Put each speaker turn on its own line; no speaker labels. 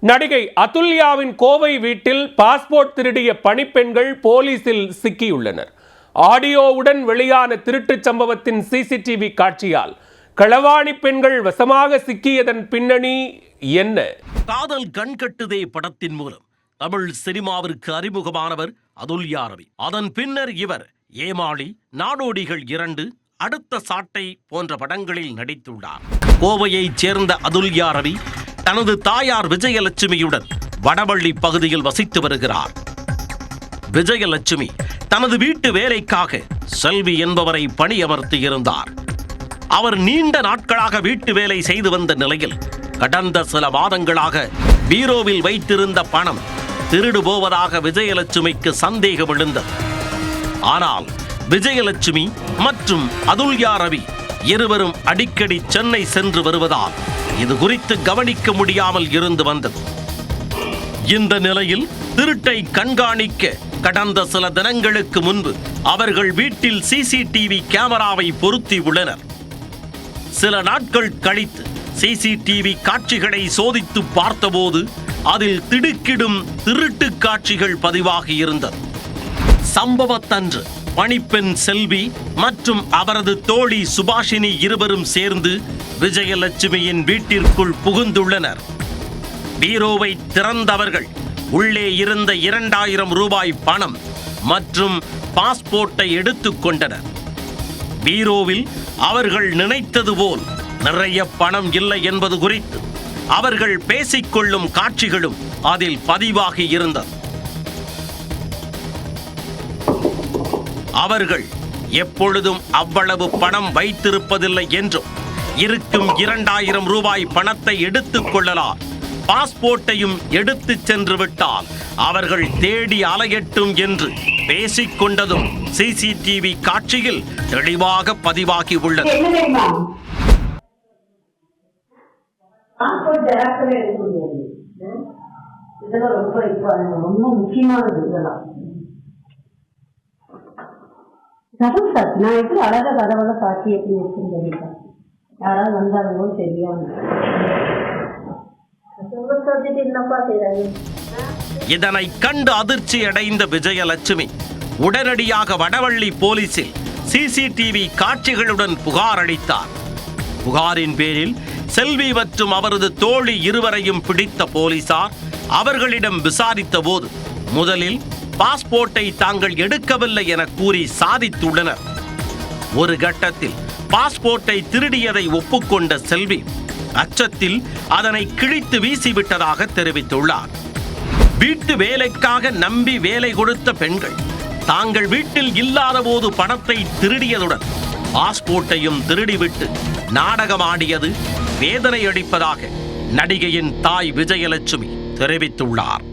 நடிகை அதுல்யாவின் கோவை வீட்டில் பாஸ்போர்ட் திருடிய பணிப்பெண்கள் போலீசில் சிக்கியுள்ளனர். ஆடியோவுடன் வெளியான திருட்டுச் சம்பவத்தின் சிசிடிவி காட்சியால் களவாணி பெண்கள் வசமாக சிக்கியதன் பின்னணி என்ன?
காதல் கண்கட்டுதே படத்தின் மூலம் தமிழ் சினிமாவிற்கு அறிமுகமானவர் அதுல்யா ரவி. அதன் பின்னர் இவர் ஏமாளி, நாடோடிகள் 2, அடுத்த சாட்டை போன்ற படங்களில் நடித்துள்ளார். கோவையைச் சேர்ந்த அதுல்யா ரவி தனது தாயார் விஜயலட்சுமியுடன் வடவள்ளி பகுதியில் வசித்து வருகிறார். விஜயலட்சுமி தனது வீட்டு வேலைக்காக செல்வி என்பவரை பணியமர்த்தியிருந்தார். அவர் நீண்ட நாட்களாக வீட்டு வேலை செய்து வந்த நிலையில் கடந்த சில மாதங்களாக பீரோவில் வைத்திருந்த பணம் திருடு போவதாக விஜயலட்சுமிக்கு சந்தேகம் எழுந்தது. ஆனால் விஜயலட்சுமி மற்றும் அதுல்யா ரவி இருவரும் அடிக்கடி சென்னை சென்று வருவதால் இது குறித்து கவனிக்க முடியாமல் இருந்து வந்தது. இந்த நிலையில் திருட்டை கண்காணிக்க கடந்த சில தினங்களுக்கு முன்பு அவர்கள் வீட்டில் சிசிடிவி கேமராவை பொருத்தி உள்ளனர். சில நாட்கள் கழித்து சிசிடிவி காட்சிகளை சோதித்து பார்த்தபோது அதில் திடுக்கிடும் திருட்டு காட்சிகள் பதிவாகி இருந்தது. சம்பவத்தன்று பணிப்பெண் செல்வி மற்றும் அவரது தோழி சுபாஷினி இருவரும் சேர்ந்து விஜயலட்சுமியின் வீட்டிற்குள் புகுந்துள்ளனர். பீரோவை திறந்தவர்கள் உள்ளே இருந்த 2000 ரூபாய் பணம் மற்றும் பாஸ்போர்ட்டை எடுத்துக் கொண்டனர். பீரோவில் அவர்கள் நினைத்தது போல் நிறைய பணம் இல்லை என்பது குறித்து அவர்கள் பேசிக்கொள்ளும் காட்சிகளும் அதில் பதிவாகி இருந்தது. அவர்கள் எப்பொழுதும் அவ்வளவு பணம் வைத்திருப்பதில்லை என்றும் இருக்கும் 2000 ரூபாய் பணத்தை எடுத்துக் கொள்ளலாம், பாஸ்போர்ட்டையும் எடுத்து சென்று விட்டால் அவர்கள் தேடி அலையட்டும் என்று பேசிக்கொண்டதும் சிசிடிவி காட்சியில் தெளிவாக பதிவாகி உள்ளது.
நான் எப்படி அழகா கதவுல காட்சி எப்படி இருக்குன்னு யாராவது வந்தாலும் தெரியாது.
இதனை கண்டு அதிர்ச்சி அடைந்த விஜயலட்சுமி உடனடியாக வடவள்ளி போலீசில் சிசிடிவி காட்சிகளுடன் புகார் அளித்தார். புகாரின் பேரில் செல்வி மற்றும் அவரது தோழி இருவரையும் பிடித்த போலீசார் அவர்களிடம் விசாரித்த போது முதலில் பாஸ்போர்ட்டை தாங்கள் எடுக்கவில்லை என கூறி சாதித்துள்ளனர். ஒரு கட்டத்தில் பாஸ்போர்ட்டை திருடியதை ஒப்புக்கொண்ட செல்வி அச்சத்தில் அதனை கிழித்து வீசிவிட்டதாக தெரிவித்துள்ளார். வீட்டு வேலைக்காக நம்பி வேலை கொடுத்த பெண்கள் தாங்கள் வீட்டில் இல்லாத போது பணத்தை திருடியதுடன் பாஸ்போர்ட்டையும் திருடிவிட்டு நாடகமாடியது வேதனை அளிப்பதாக நடிகையின் தாய் விஜயலட்சுமி தெரிவித்துள்ளார்.